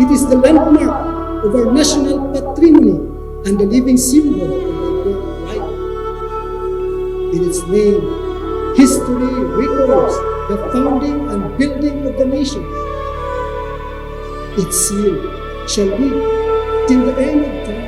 It is the landmark of our national patrimony and the living symbol of our pride. In its name, history records the founding and building of the nation. Its seal shall be till the end of time.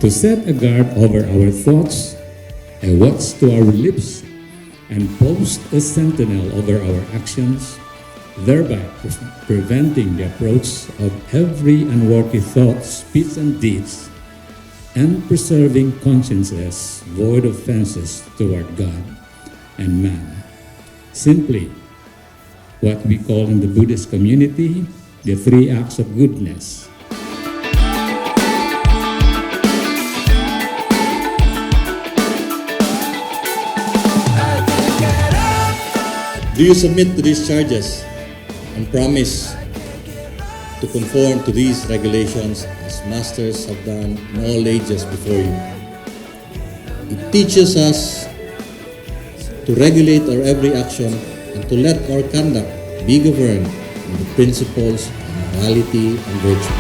To set a guard over our thoughts, a watch to our lips, and post a sentinel over our actions, thereby preventing the approach of every unworthy thought, speech, and deeds, and preserving consciences void of offenses toward God and man. Simply, what we call in the Buddhist community, the 3 acts of goodness. Do you submit to these charges and promise to conform to these regulations as masters have done in all ages before you? It teaches us to regulate our every action and to let our conduct be governed by the principles of morality and virtue.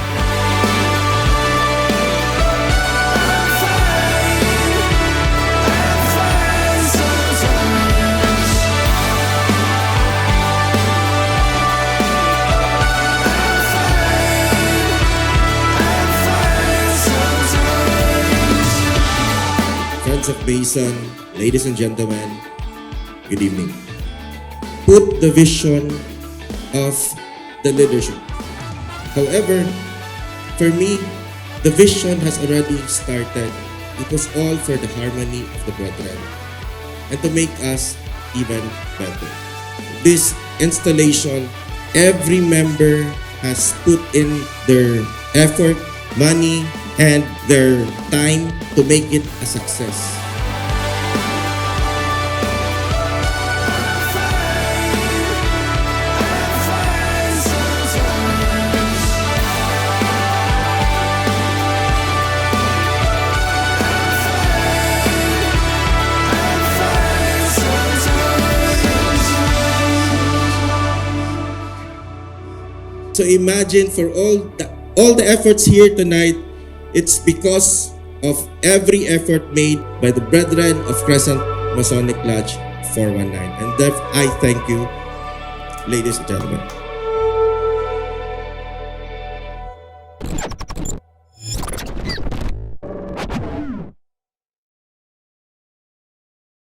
Friends of Basin, ladies and gentlemen, good evening. Put the vision of the leadership. However, for me, the vision has already started. It was all for the harmony of the brethren and to make us even better. This installation, every member has put in their effort, money, and their time to make it a success. So imagine for all the efforts here tonight, it's because of every effort made by the brethren of Crescent Masonic Lodge 419. And I thank you, ladies and gentlemen.